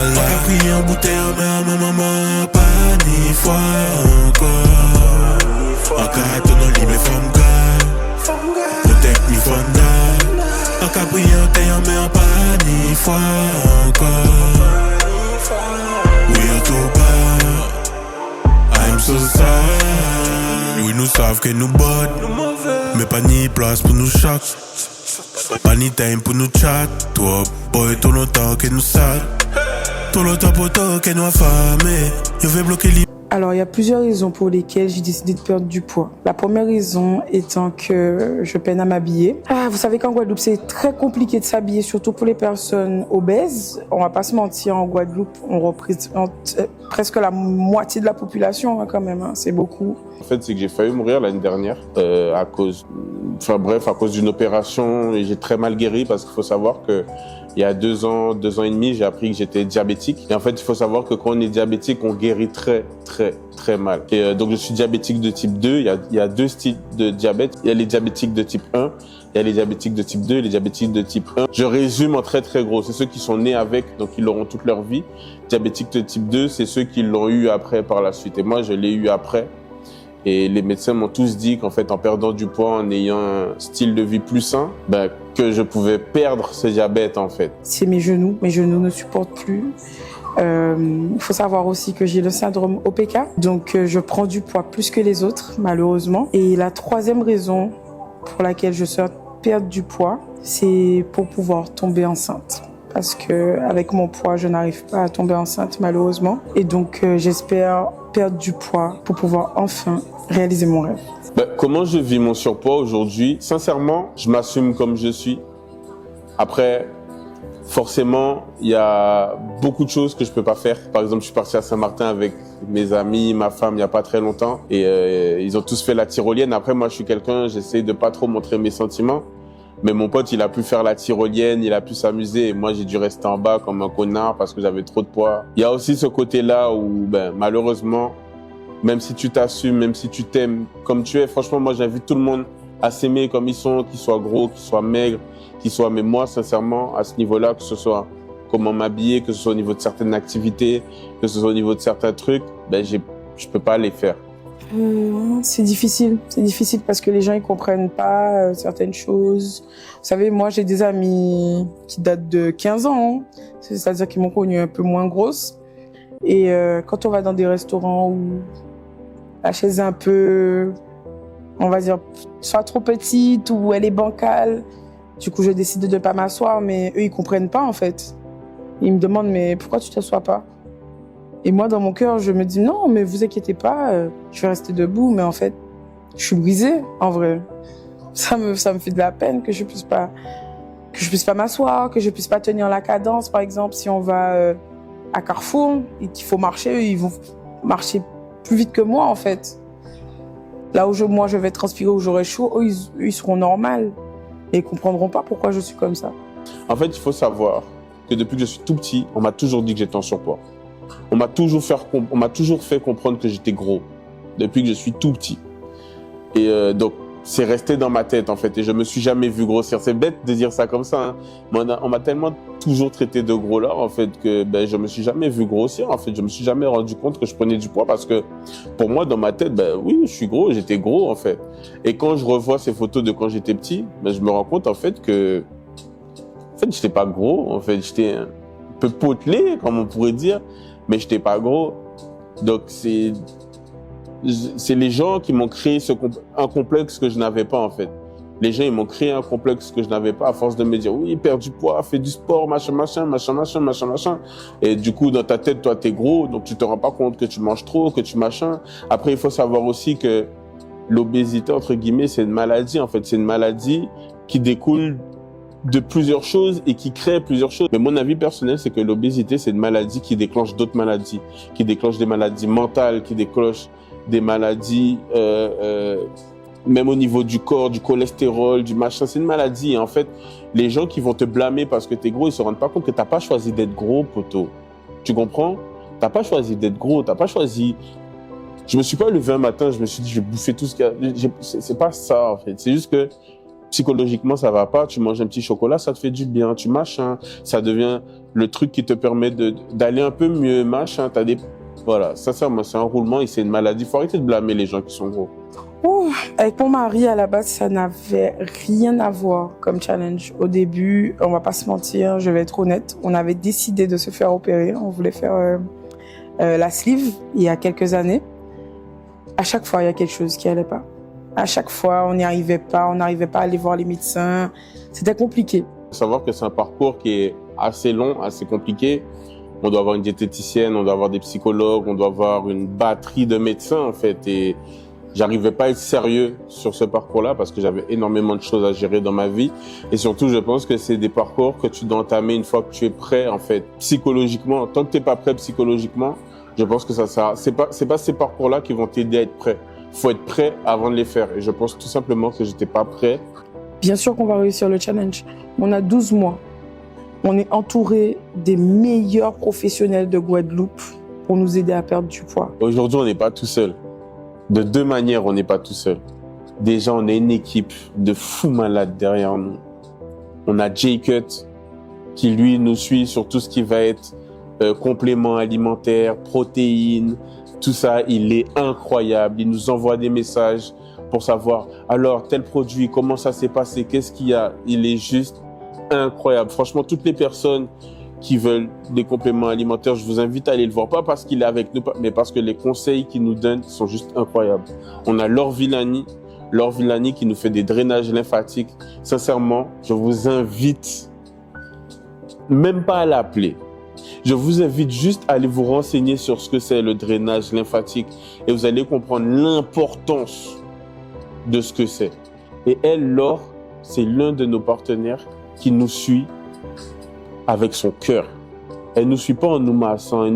Pas pris en bouteille, mais maman, pas ni fois encore. En cas, ton nom libre, femme gars. Protect me fonda. En cas, pris en taille, mais pas ni fois encore. Oui, en tout bas. I'm so sad. Oui, nous savons que nous bottes. Mais pas ni place pour nous chaque. Pas ni time pour nous chat. Toi, boy, tout longtemps que nous sale. Tout longtemps pour toi que nous affamés. Je vais bloquer les. Alors, il y a plusieurs raisons pour lesquelles j'ai décidé de perdre du poids. La première raison étant que je peine à m'habiller. Vous savez qu'en Guadeloupe, c'est très compliqué de s'habiller, surtout pour les personnes obèses. On va pas se mentir, en Guadeloupe, on représente presque la moitié de la population, hein, quand même. Hein. C'est beaucoup. En fait, c'est que j'ai failli mourir l'année dernière à cause d'une opération. Et j'ai très mal guéri parce qu'il faut savoir que il y a 2 ans et demi, j'ai appris que j'étais diabétique. Et en fait, il faut savoir que quand on est diabétique, on guérit très, très, très mal. Et donc, je suis diabétique de type 2. Il y a 2 styles de diabète. Il y a les diabétiques de type 1, il y a les diabétiques de type 2 et les diabétiques de type 1. Je résume en très, très gros. C'est ceux qui sont nés avec, donc ils l'auront toute leur vie. Diabétiques de type 2, c'est ceux qui l'ont eu après par la suite. Et moi, je l'ai eu après. Et les médecins m'ont tous dit qu'en fait, en perdant du poids, en ayant un style de vie plus sain, que je pouvais perdre ce diabète, en fait. C'est mes genoux ne supportent plus. Il faut savoir aussi que j'ai le syndrome OPK, donc je prends du poids plus que les autres, malheureusement. Et la troisième raison pour laquelle je souhaite perdre du poids, c'est pour pouvoir tomber enceinte. Parce que avec mon poids, je n'arrive pas à tomber enceinte, malheureusement. Et donc, j'espère perdre du poids pour pouvoir enfin réaliser mon rêve. Comment je vis mon surpoids aujourd'hui? Sincèrement, je m'assume comme je suis. Après, forcément, il y a beaucoup de choses que je peux pas faire. Par exemple, je suis parti à Saint-Martin avec mes amis, ma femme, il y a pas très longtemps. Et ils ont tous fait la tyrolienne. Après, moi, je suis quelqu'un, j'essaie de pas trop montrer mes sentiments. Mais mon pote, il a pu faire la tyrolienne, il a pu s'amuser. Et moi, j'ai dû rester en bas comme un connard parce que j'avais trop de poids. Il y a aussi ce côté-là où, malheureusement, même si tu t'assumes, même si tu t'aimes comme tu es, franchement, moi, j'invite tout le monde à s'aimer comme ils sont, qu'ils soient gros, qu'ils soient maigres, qu'ils soient... Mais moi, sincèrement, à ce niveau-là, que ce soit comment m'habiller, que ce soit au niveau de certaines activités, que ce soit au niveau de certains trucs, je peux pas les faire. C'est difficile parce que les gens ils comprennent pas certaines choses. Vous savez, moi j'ai des amis qui datent de 15 ans, hein. C'est-à-dire qu'ils m'ont connue un peu moins grosse. Et quand on va dans des restaurants où la chaise est un peu, on va dire, soit trop petite ou elle est bancale, du coup je décide de ne pas m'asseoir, mais eux ils comprennent pas en fait. Ils me demandent mais pourquoi tu t'assois pas? Et moi, dans mon cœur, je me dis non, mais vous inquiétez pas, je vais rester debout. Mais en fait, je suis brisée, en vrai. Ça me fait de la peine que je puisse pas m'asseoir, que je puisse pas tenir la cadence. Par exemple, si on va à Carrefour et qu'il faut marcher, eux, ils vont marcher plus vite que moi, en fait. Là où moi, je vais transpirer, où j'aurai chaud, eux, ils seront normaux. Et ils comprendront pas pourquoi je suis comme ça. En fait, il faut savoir que depuis que je suis tout petit, on m'a toujours dit que j'étais en surpoids. On m'a toujours fait comprendre que j'étais gros depuis que je suis tout petit. Et donc, c'est resté dans ma tête, en fait. Et je me suis jamais vu grossir. C'est bête de dire ça comme ça, hein. Mais on m'a tellement toujours traité de gros là, en fait, que je me suis jamais vu grossir. En fait, je me suis jamais rendu compte que je prenais du poids parce que pour moi, dans ma tête, oui, je suis gros, j'étais gros, en fait. Et quand je revois ces photos de quand j'étais petit, je me rends compte, en fait, que j'étais pas gros. En fait, j'étais un peu potelé, comme on pourrait dire. Mais j'étais pas gros. Donc, c'est les gens qui m'ont créé un complexe que je n'avais pas, en fait. Les gens, ils m'ont créé un complexe que je n'avais pas à force de me dire, oui, perds du poids, fais du sport, machin. Et du coup, dans ta tête, toi, t'es gros, donc tu te rends pas compte que tu manges trop, que tu machin. Après, il faut savoir aussi que l'obésité, entre guillemets, c'est une maladie, en fait. C'est une maladie qui découle de plusieurs choses et qui crée plusieurs choses. Mais mon avis personnel, c'est que l'obésité, c'est une maladie qui déclenche d'autres maladies, qui déclenche des maladies mentales, qui déclenche des maladies, même au niveau du corps, du cholestérol, du machin. C'est une maladie. Et en fait, les gens qui vont te blâmer parce que t'es gros, ils se rendent pas compte que t'as pas choisi d'être gros, poteau. Tu comprends? T'as pas choisi d'être gros, t'as pas choisi... Je me suis pas levé un matin, je me suis dit, je vais bouffer tout ce qu'il y a. C'est pas ça, en fait. C'est juste que psychologiquement, ça va pas, tu manges un petit chocolat, ça te fait du bien, tu machin, ça devient le truc qui te permet d'aller un peu mieux, machin, voilà, sincèrement, c'est un roulement et c'est une maladie. Faut arrêter de blâmer les gens qui sont gros. Oh, avec mon mari, à la base, ça n'avait rien à voir comme challenge. Au début, on va pas se mentir, je vais être honnête, on avait décidé de se faire opérer. On voulait faire la sleeve il y a quelques années. À chaque fois, il y a quelque chose qui allait pas. À chaque fois, on n'arrivait pas à aller voir les médecins. C'était compliqué. Faut savoir que c'est un parcours qui est assez long, assez compliqué. On doit avoir une diététicienne, on doit avoir des psychologues, on doit avoir une batterie de médecins, en fait. Et j'arrivais pas à être sérieux sur ce parcours-là parce que j'avais énormément de choses à gérer dans ma vie. Et surtout, je pense que c'est des parcours que tu dois entamer une fois que tu es prêt, en fait, psychologiquement. Tant que t'es pas prêt psychologiquement, je pense que ça sert. C'est pas ces parcours-là qui vont t'aider à être prêt. Faut être prêt avant de les faire. Et je pense tout simplement que j'étais pas prêt. Bien sûr qu'on va réussir le challenge. On a 12 mois. On est entouré des meilleurs professionnels de Guadeloupe pour nous aider à perdre du poids. Aujourd'hui, on n'est pas tout seul. De deux manières, on n'est pas tout seul. Déjà, on est une équipe de fous malades derrière nous. On a J-Cut qui, lui, nous suit sur tout ce qui va être compléments alimentaires, protéines, tout ça. Il est incroyable. Il nous envoie des messages pour savoir, alors, tel produit, comment ça s'est passé, qu'est-ce qu'il y a. Il est juste incroyable. Franchement, toutes les personnes qui veulent des compléments alimentaires, je vous invite à aller le voir. Pas parce qu'il est avec nous, mais parce que les conseils qu'il nous donne sont juste incroyables. On a Laure Villani qui nous fait des drainages lymphatiques. Sincèrement, je vous invite même pas à l'appeler. Je vous invite juste à aller vous renseigner sur ce que c'est le drainage lymphatique et vous allez comprendre l'importance de ce que c'est. Et elle, Laure, c'est l'un de nos partenaires qui nous suit avec son cœur. Elle nous suit pas en nous massant.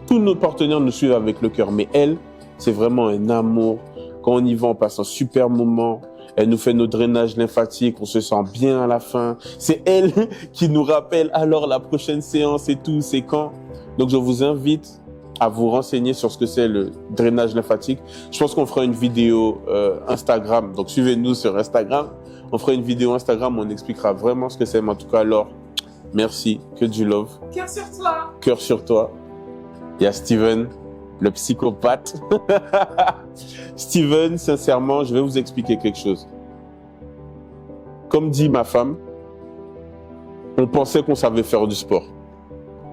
Tous nos partenaires nous suivent avec le cœur, mais elle, c'est vraiment un amour. Quand on y va, on passe un super moment. Elle nous fait nos drainages lymphatiques, on se sent bien à la fin. C'est elle qui nous rappelle alors la prochaine séance et tout, c'est quand. Donc je vous invite à vous renseigner sur ce que c'est le drainage lymphatique. Je pense qu'on fera une vidéo Instagram, donc suivez-nous sur Instagram. On fera une vidéo Instagram où on expliquera vraiment ce que c'est. Mais en tout cas, alors, merci, que du love. Cœur sur toi. Cœur sur toi. Il y a Steven, le psychopathe. Steven, sincèrement, je vais vous expliquer quelque chose. Comme dit ma femme, on pensait qu'on savait faire du sport.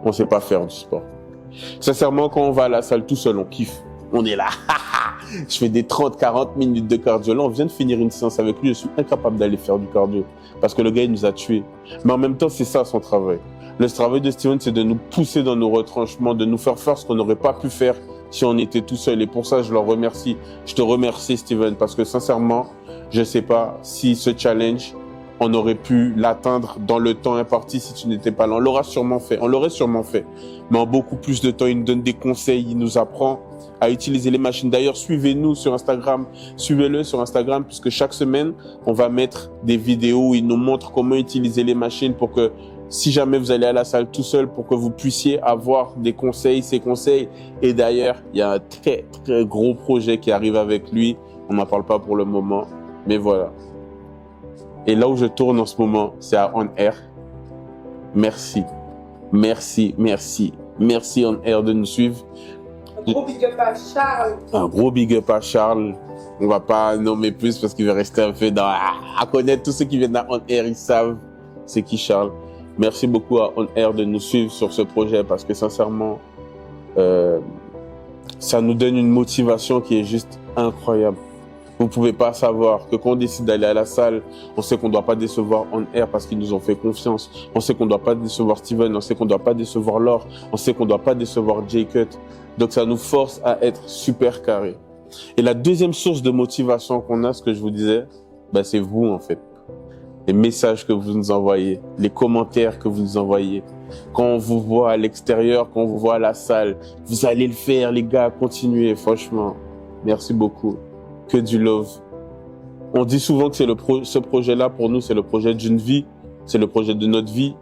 On ne sait pas faire du sport. Sincèrement, quand on va à la salle tout seul, on kiffe. On est là. Je fais des 30-40 minutes de cardio. Là, on vient de finir une séance avec lui. Je suis incapable d'aller faire du cardio parce que le gars, il nous a tués. Mais en même temps, c'est ça son travail. Le travail de Steven, c'est de nous pousser dans nos retranchements, de nous faire ce qu'on n'aurait pas pu faire si on était tout seul. Et pour ça, je leur remercie. Je te remercie, Steven, parce que sincèrement, je ne sais pas si ce challenge, on aurait pu l'atteindre dans le temps imparti si tu n'étais pas là. On l'aurait sûrement fait. Mais en beaucoup plus de temps, il nous donne des conseils, il nous apprend à utiliser les machines. D'ailleurs, suivez-nous sur Instagram. Suivez-le sur Instagram puisque chaque semaine, on va mettre des vidéos où il nous montre comment utiliser les machines pour que si jamais vous allez à la salle tout seul, pour que vous puissiez avoir des conseils, ces conseils. Et d'ailleurs, il y a un très, très gros projet qui arrive avec lui. On n'en parle pas pour le moment, mais voilà. Et là où je tourne en ce moment, c'est à On Air. Merci. Merci, merci. Merci On Air de nous suivre. Un gros big up à Charles. Un gros big up à Charles. On va pas nommer plus parce qu'il va rester un peu à connaître tous ceux qui viennent à On Air, ils savent c'est qui Charles. Merci beaucoup à On Air de nous suivre sur ce projet parce que sincèrement, ça nous donne une motivation qui est juste incroyable. Vous pouvez pas savoir que quand on décide d'aller à la salle, on sait qu'on doit pas décevoir On Air parce qu'ils nous ont fait confiance. On sait qu'on doit pas décevoir Steven, on sait qu'on doit pas décevoir Laure, on sait qu'on doit pas décevoir J-Cut. Donc ça nous force à être super carré. Et la deuxième source de motivation qu'on a, ce que je vous disais, c'est vous en fait. Les messages que vous nous envoyez, les commentaires que vous nous envoyez. Quand on vous voit à l'extérieur, quand on vous voit à la salle, vous allez le faire les gars, continuez franchement. Merci beaucoup. Que du love. On dit souvent que c'est ce projet-là, pour nous, c'est le projet d'une vie. C'est le projet de notre vie.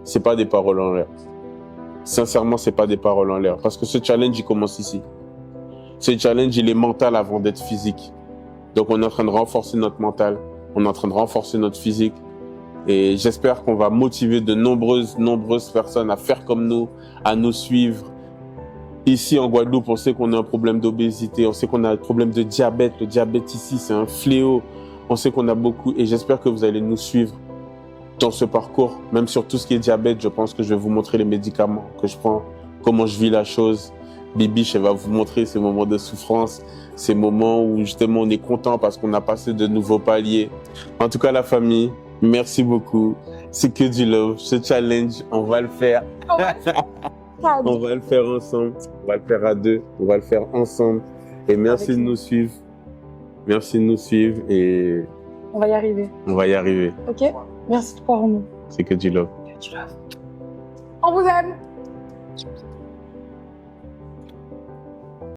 C'est pas des paroles en l'air. Sincèrement, c'est pas des paroles en l'air. Parce que ce challenge, il commence ici. Ce challenge, il est mental avant d'être physique. Donc, on est en train de renforcer notre mental on est en train de renforcer notre physique. Et j'espère qu'on va motiver de nombreuses personnes à faire comme nous, à nous suivre. Ici, en Guadeloupe, on sait qu'on a un problème d'obésité, on sait qu'on a un problème de diabète. Le diabète ici, c'est un fléau. On sait qu'on a beaucoup, et j'espère que vous allez nous suivre dans ce parcours. Même sur tout ce qui est diabète, je pense que je vais vous montrer les médicaments que je prends, comment je vis la chose. Bibiche, elle va vous montrer ces moments de souffrance, ces moments où justement on est content parce qu'on a passé de nouveaux paliers. En tout cas, la famille, merci beaucoup. C'est que du love. Ce challenge, on va le faire. On va le faire ensemble. On va le faire à deux. On va le faire ensemble. Et merci de nous suivre. Merci de nous suivre et On va y arriver. on va y arriver. Ok? Merci de croire en nous. C'est que du love. On vous aime!